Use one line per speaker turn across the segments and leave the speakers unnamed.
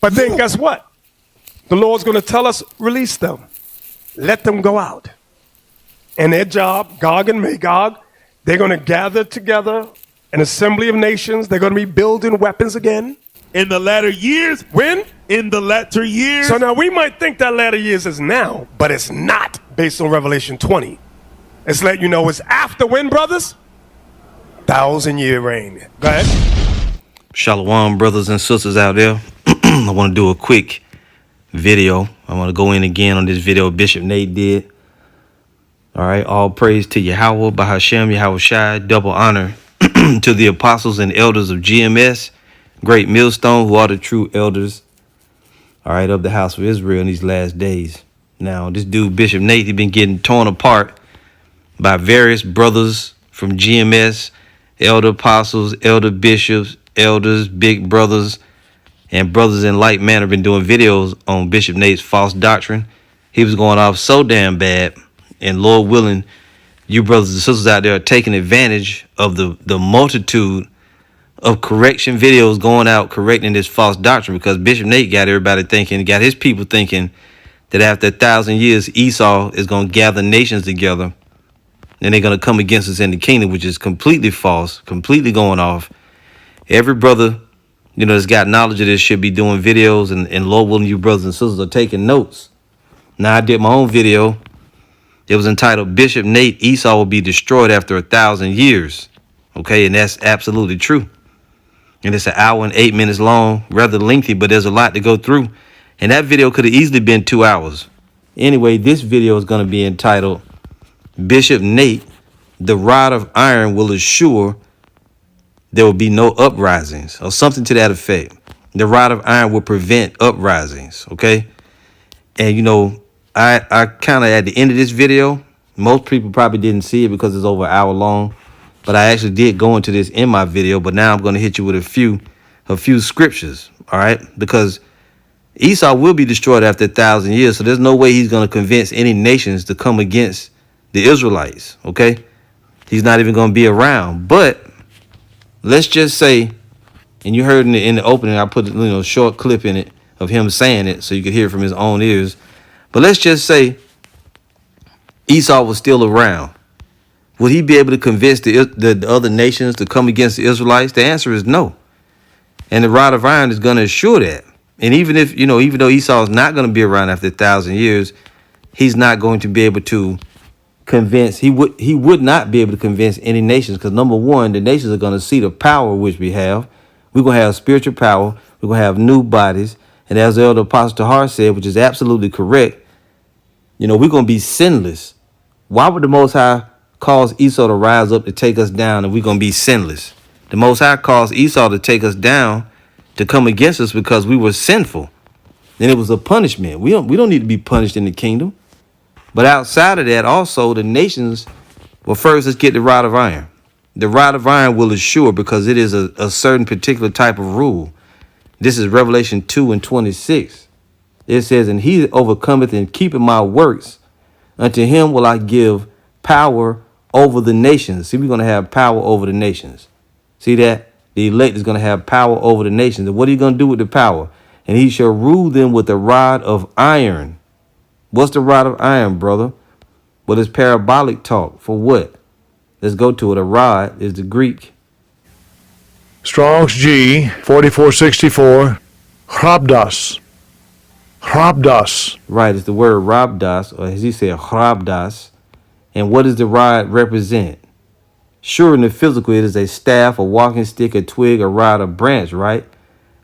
But then guess what? The Lord's going to tell us, release them. Let them go out. And their job, Gog and Magog, they're going to gather together an assembly of nations. They're going to be building weapons again.
In the latter years.
When?
In the latter years.
So now we might think that latter years is now, but it's not based on Revelation 20. It's letting you know it's after when, brothers? 1,000-year reign. Go ahead.
Shalom, brothers and sisters out there. I want to do a quick video. I want to go in again on this video Bishop Nate did. All right, all praise to Yahweh, Bahashem, Yahweh Shai, double honor to the apostles and elders of GMS, great millstone, who are the true elders, all right, of the house of Israel in these last days. Now, this dude, Bishop Nate, he been getting torn apart by various brothers from GMS, elder apostles, elder bishops, elders, big brothers, and brothers in like manner been doing videos on Bishop Nate's false doctrine. He was going off so damn bad. And Lord willing, you brothers and sisters out there are taking advantage of the multitude of correction videos going out correcting this false doctrine, because Bishop Nate got everybody thinking, got his people thinking that after 1,000 years, Esau is going to gather nations together and they're going to come against us in the kingdom, which is completely false, completely going off. Every brother, that's got knowledge of this should be doing videos, and Lord willing, you brothers and sisters are taking notes. Now, I did my own video. It was entitled Bishop Nate, Esau will be destroyed after 1,000 years. Okay, and that's absolutely true. And it's 1 hour and 8 minutes long, rather lengthy, but there's a lot to go through. And that video could have easily been 2 hours. Anyway, this video is going to be entitled Bishop Nate, the rod of iron will assure there will be no uprisings, or something to that effect. The rod of iron will prevent uprisings. Okay. And, I kind of at the end of this video, most people probably didn't see it because it's over an hour long, but I actually did go into this in my video. But now I'm going to hit you with a few scriptures. All right, because Esau will be destroyed after 1,000 years. So there's no way he's going to convince any nations to come against the Israelites. OK, he's not even going to be around. But let's just say, and you heard in the opening, I put a short clip in it of him saying it so you could hear it from his own ears. But let's just say Esau was still around. Would he be able to convince the other nations to come against the Israelites? The answer is no. And the rod of iron is going to assure that. And even though Esau is not going to be around after 1,000 years, he's not going to be able to convince. He would not be able to convince any nations, because number one, the nations are going to see the power which we have. We're going to have spiritual power. We're going to have new bodies. And as the elder Apostle Tahar said, which is absolutely correct, we're going to be sinless. Why would the Most High cause Esau to rise up to take us down and we're going to be sinless? The Most High caused Esau to take us down, to come against us because we were sinful. Then it was a punishment. We don't need to be punished in the kingdom. But outside of that, also, the nations, well, first, let's get the rod of iron. The rod of iron will assure, because it is a certain particular type of rule. This is Revelation 2:26. It says, and he that overcometh and keepeth my works, unto him will I give power over the nations. See, we're going to have power over the nations. See that? The elect is going to have power over the nations. And what are you going to do with the power? And he shall rule them with a rod of iron. What's the rod of iron, brother? Well, it's parabolic talk. For what? Let's go to it. A rod is the Greek.
Strong's G, 4464, Hrabdas. Hrabdas.
Right, it's the word Rabdas, or as he said, Hrabdas. And what does the rod represent? Sure, in the physical, it is a staff, a walking stick, a twig, a rod, a branch, right?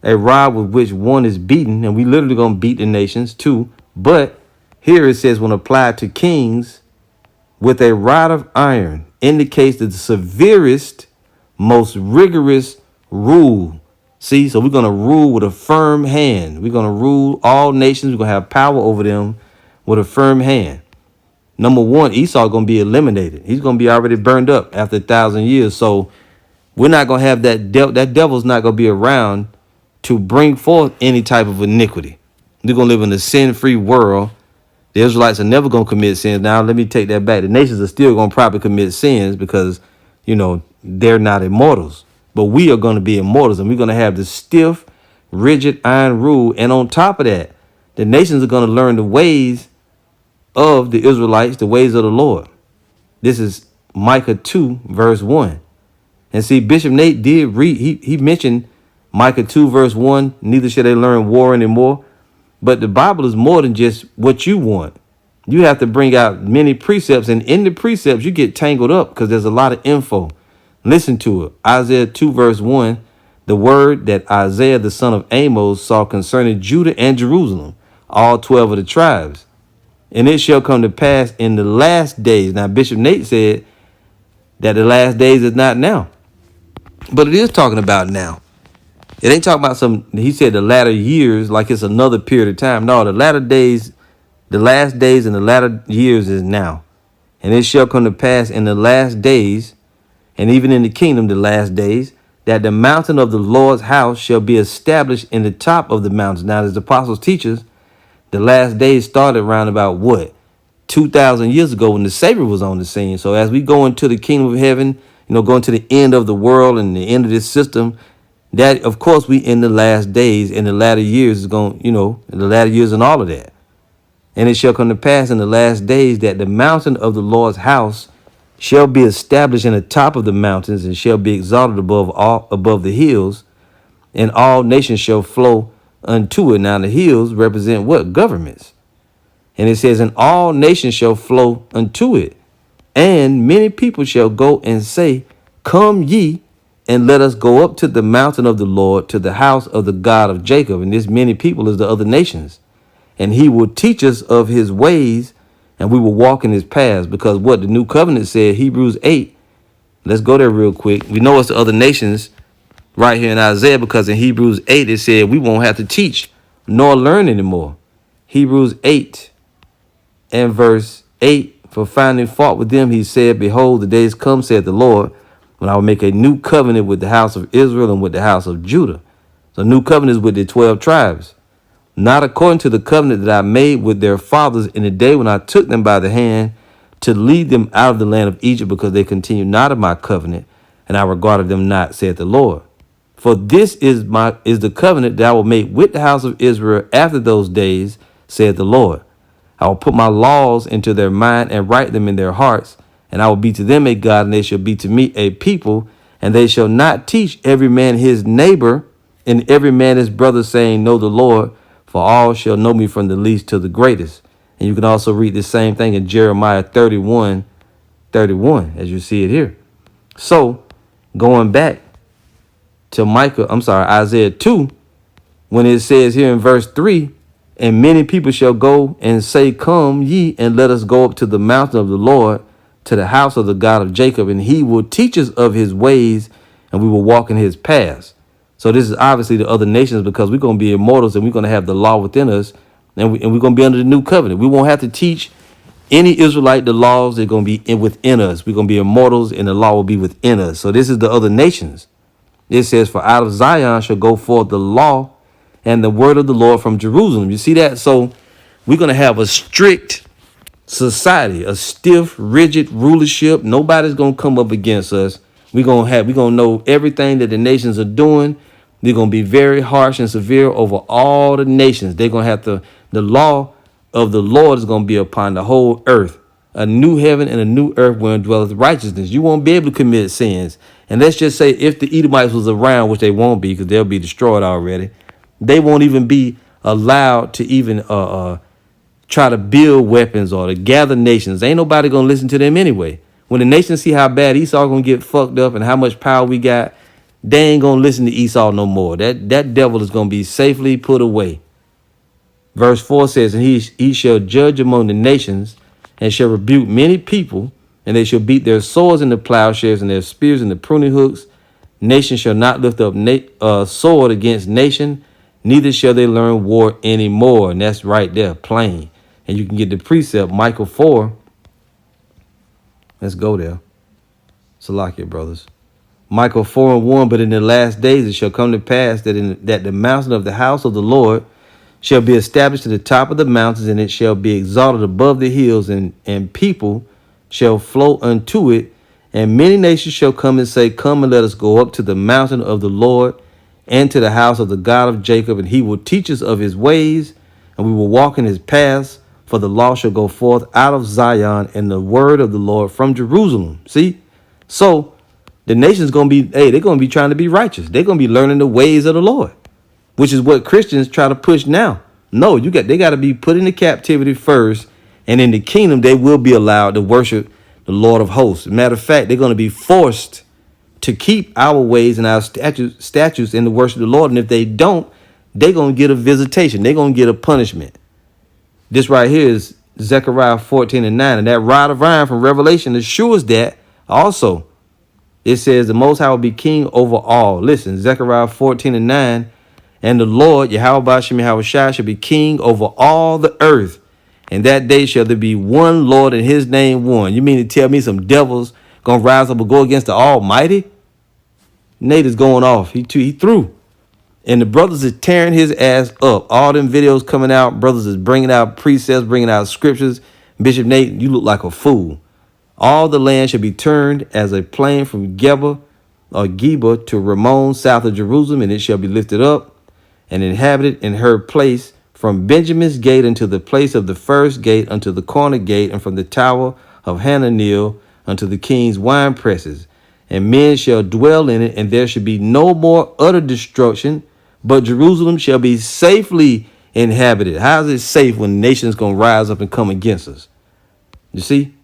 A rod with which one is beaten, and we literally going to beat the nations too. But here it says, when applied to kings with a rod of iron, indicates the severest, most rigorous rule. See, so we're going to rule with a firm hand. We're going to rule all nations. We're going to have power over them with a firm hand. Number one, Esau going to be eliminated. He's going to be already burned up after 1,000 years. So we're not going to have that devil's not going to be around to bring forth any type of iniquity. They're going to live in a sin-free world. The Israelites are never going to commit sins. Now, let me take that back. The nations are still going to probably commit sins because, they're not immortals. But we are going to be immortals, and we're going to have the stiff, rigid iron rule. And on top of that, the nations are going to learn the ways of the Israelites, the ways of the Lord. This is Micah 2, verse 1. And see, Bishop Nate did read, he mentioned Micah 2, verse 1, neither shall they learn war anymore. But the Bible is more than just what you want. You have to bring out many precepts, and in the precepts, you get tangled up because there's a lot of info. Listen to it. Isaiah 2, verse 1, the word that Isaiah, the son of Amos, saw concerning Judah and Jerusalem, all 12 of the tribes. And it shall come to pass in the last days. Now, Bishop Nate said that the last days is not now, but it is talking about now. It ain't talking about he said the latter years like it's another period of time. No, the latter days, the last days and the latter years is now. And it shall come to pass in the last days, and even in the kingdom, the last days, that the mountain of the Lord's house shall be established in the top of the mountains. Now, as the apostles teach us, the last days started around about what? 2,000 years ago when the Savior was on the scene. So as we go into the kingdom of heaven, going to the end of the world and the end of this system, that, of course, we in the last days, in the latter years is going, in the latter years and all of that. And it shall come to pass in the last days that the mountain of the Lord's house shall be established in the top of the mountains and shall be exalted above the hills, and all nations shall flow unto it. Now the hills represent what? Governments. And it says, and all nations shall flow unto it. And many people shall go and say, come ye, and let us go up to the mountain of the Lord, to the house of the God of Jacob. And this many people is the other nations. And he will teach us of his ways, and we will walk in his paths. Because what the new covenant said, Hebrews 8, let's go there real quick. We know it's the other nations right here in Isaiah, because in Hebrews 8, it said we won't have to teach nor learn anymore. Hebrews 8 and verse 8, for finding fault with them, he said, behold, the days come, said the Lord, when I will make a new covenant with the house of Israel and with the house of Judah. So new covenant is with the 12 tribes, not according to the covenant that I made with their fathers in the day when I took them by the hand to lead them out of the land of Egypt, because they continued not of my covenant, and I regarded them not, said the Lord. For this is the covenant that I will make with the house of Israel after those days, said the Lord. I will put my laws into their mind and write them in their hearts, and I will be to them a God, and they shall be to me a people, and they shall not teach every man his neighbor and every man his brother, saying, know the Lord, for all shall know me from the least to the greatest. And you can also read the same thing in Jeremiah 31:31, as you see it here. So going back to Isaiah 2, when it says here in verse 3, and many people shall go and say, come ye, and let us go up to the mountain of the Lord, to the house of the God of Jacob, and he will teach us of his ways, and we will walk in his paths. So this is obviously the other nations, because we're going to be immortals, and we're going to have the law within us, and we're going to be under the new covenant. We won't have to teach any Israelite the laws. They're going to be within us. We're going to be immortals, and the law will be within us. So this is the other nations. It says, for out of Zion shall go forth the law and the word of the Lord from Jerusalem. You see that? So we're going to have a strict society, a stiff, rigid rulership. Nobody's going to come up against us. We're going to know everything that the nations are doing. They're going to be very harsh and severe over all the nations. They're going to have the law of the Lord is going to be upon the whole earth. A new heaven and a new earth wherein dwelleth righteousness. You won't be able to commit sins. And let's just say if the Edomites was around, which they won't be because they'll be destroyed already, they won't even be allowed to even try to build weapons or to gather nations. Ain't nobody going to listen to them anyway. When the nations see how bad Esau going to get fucked up and how much power we got, they ain't going to listen to Esau no more. That devil is going to be safely put away. Verse 4 says, and he shall judge among the nations and shall rebuke many people, and they shall beat their swords into plowshares and their spears into pruning hooks. Nation shall not lift up sword against nation, neither shall they learn war anymore. And that's right there, plain. And you can get the precept, Micah 4. Let's go there. Salakia, brothers. Micah 4:1, but in the last days it shall come to pass that the mountain of the house of the Lord shall be established to the top of the mountains, and it shall be exalted above the hills, and people shall flow unto it. And many nations shall come and say, come and let us go up to the mountain of the Lord, and to the house of the God of Jacob, and he will teach us of his ways, and we will walk in his paths. For the law shall go forth out of Zion, and the word of the Lord from Jerusalem. See? So the nation's going to be, they're going to be trying to be righteous. They're going to be learning the ways of the Lord, which is what Christians try to push now. No, they got to be put into captivity first, and in the kingdom, they will be allowed to worship the Lord of hosts. Matter of fact, they're going to be forced to keep our ways and our statutes in the worship of the Lord. And if they don't, they're going to get a visitation. They're going to get a punishment. This right here is Zechariah 14:9. And that rod of iron from Revelation assures that also. It says the Most High will be king over all. Listen, Zechariah 14:9. And the Lord, Yahweh Bashem Yahweh Shai, shall be king over all the earth. And that day shall there be one Lord and his name one. You mean to tell me some devils going to rise up and go against the Almighty? Nate is going off. He through. And the brothers is tearing his ass up. All them videos coming out. Brothers is bringing out precepts, bringing out scriptures. Bishop Nate, you look like a fool. All the land shall be turned as a plain from Geba or Geba to Ramon south of Jerusalem, and it shall be lifted up and inhabited in her place from Benjamin's gate unto the place of the first gate unto the corner gate, and from the tower of Hananel unto the king's wine presses. And men shall dwell in it, and there shall be no more utter destruction, but Jerusalem shall be safely inhabited. How is it safe when nations going to rise up and come against us? You see?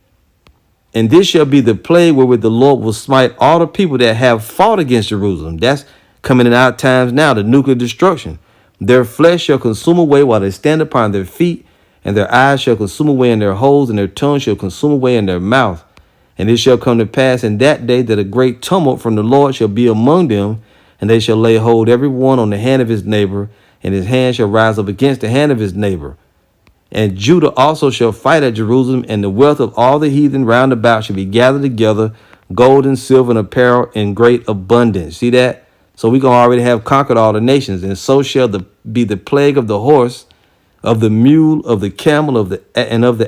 And this shall be the plague wherewith the Lord will smite all the people that have fought against Jerusalem. That's coming in our times now, the nuclear destruction. Their flesh shall consume away while they stand upon their feet, and their eyes shall consume away in their holes, and their tongue shall consume away in their mouth. And it shall come to pass in that day that a great tumult from the Lord shall be among them, and they shall lay hold every one on the hand of his neighbor, and his hand shall rise up against the hand of his neighbor. And Judah also shall fight at Jerusalem, and the wealth of all the heathen round about shall be gathered together, gold and silver and apparel in great abundance. See that? So we're going to already have conquered all the nations. And so shall be the plague of the horse, of the mule, of the camel, of the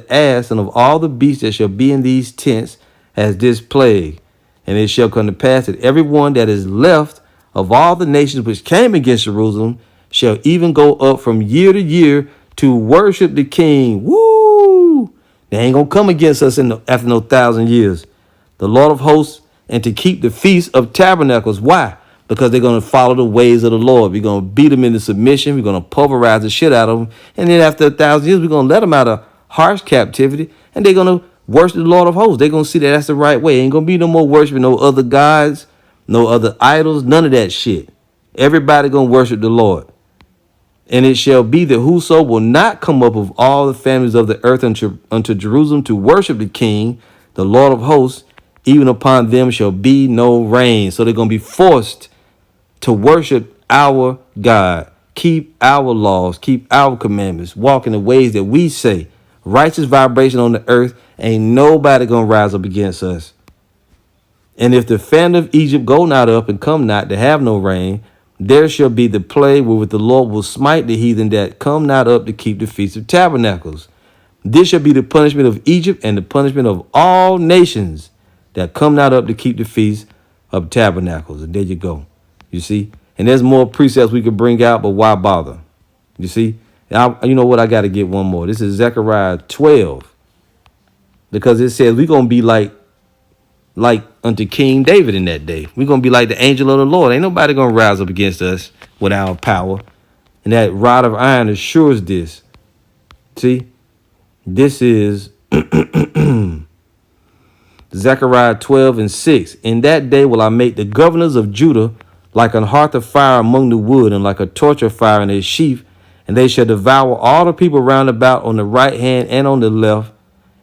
ass, and of all the beasts that shall be in these tents as this plague. And it shall come to pass that everyone that is left of all the nations which came against Jerusalem shall even go up from year to year to worship the king. Woo! They ain't going to come against us after no 1,000 years. The Lord of hosts, and to keep the feast of tabernacles. Why? Because they're going to follow the ways of the Lord. We're going to beat them into submission. We're going to pulverize the shit out of them. And then after 1,000 years, we're going to let them out of harsh captivity. And they're going to worship the Lord of hosts. They're going to see that that's the right way. Ain't going to be no more worshiping no other gods, no other idols, none of that shit. Everybody going to worship the Lord. And it shall be that whoso will not come up of all the families of the earth unto Jerusalem to worship the king, the Lord of hosts, even upon them shall be no rain. So they're going to be forced to worship our God, keep our laws, keep our commandments, walk in the ways that we say. Righteous vibration on the earth, ain't nobody going to rise up against us. And if the famine of Egypt go not up and come not to have no rain, there shall be the plague wherewith the Lord will smite the heathen that come not up to keep the feast of tabernacles. This shall be the punishment of Egypt and the punishment of all nations that come not up to keep the feast of tabernacles. And there you go. You see? And there's more precepts we could bring out, but why bother? You see? You know what? I got to get one more. This is Zechariah 12. Because it says we're going to be like unto King David in that day. We're going to be like the angel of the Lord. Ain't nobody going to rise up against us with our power. And that rod of iron assures this. See? This is Zechariah 12:6. In that day will I make the governors of Judah like an hearth of fire among the wood, and like a torch of fire in a sheaf, and they shall devour all the people round about on the right hand and on the left,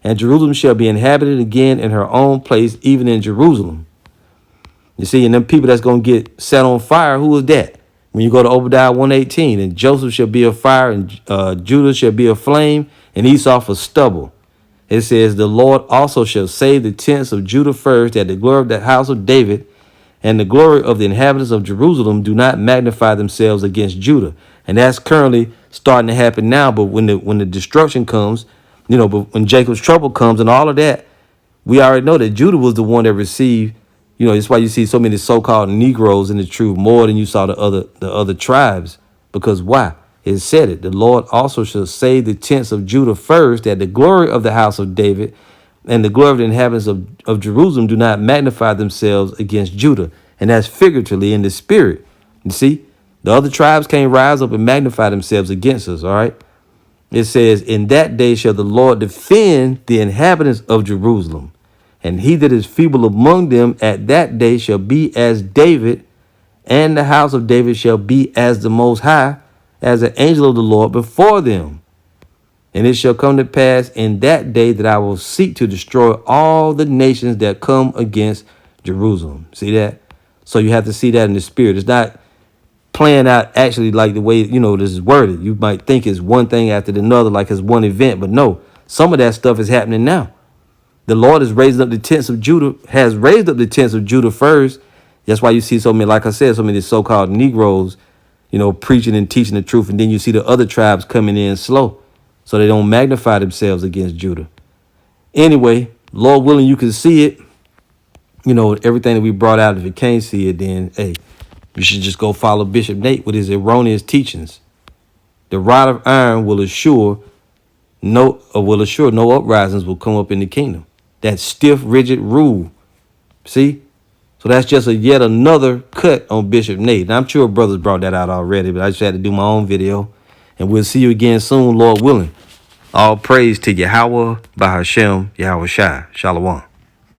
and Jerusalem shall be inhabited again in her own place, even in Jerusalem. You see, and them people that's going to get set on fire, who is that? When you go to Obadiah 1:18, and Joseph shall be a fire, and Judah shall be a flame, and Esau for stubble. It says, the Lord also shall save the tents of Judah first, that the glory of the house of David and the glory of the inhabitants of Jerusalem do not magnify themselves against Judah. And that's currently starting to happen now. But when the destruction comes, but when Jacob's trouble comes and all of that, we already know that Judah was the one that received, You know, it's why you see so many so-called Negroes in the truth more than you saw the other tribes. Because why? It said it. The Lord also shall save the tents of Judah first, that the glory of the house of David and the glory of the inhabitants of Jerusalem do not magnify themselves against Judah. And that's figuratively in the spirit. You see, the other tribes can't rise up and magnify themselves against us, all right? It says, in that day shall the Lord defend the inhabitants of Jerusalem. And he that is feeble among them at that day shall be as David, and the house of David shall be as the Most High, as an angel of the Lord before them. And it shall come to pass in that day that I will seek to destroy all the nations that come against Jerusalem. See that? So you have to see that in the spirit. It's not playing out actually like the way, you know, this is worded. You might think it's one thing after another, like it's one event, but no, some of that stuff is happening now. The Lord is raising up the tents of Judah, has raised up the tents of Judah first. That's why you see so many, like I said, so many so-called Negroes, you know, preaching and teaching the truth. And then you see the other tribes coming in slow, so they don't magnify themselves against Judah. Anyway, Lord willing, you can see it. You know, everything that we brought out, if you can't see it, then, hey, you should just go follow Bishop Nate with his erroneous teachings. The rod of iron will assure no uprisings will come up in the kingdom. That stiff, rigid rule. See? So that's just yet another cut on Bishop Nate. Now, I'm sure brothers brought that out already, but I just had to do my own video. And we'll see you again soon, Lord willing. All praise to Yahweh, Bahashem, Yahweh Shai. Shalom.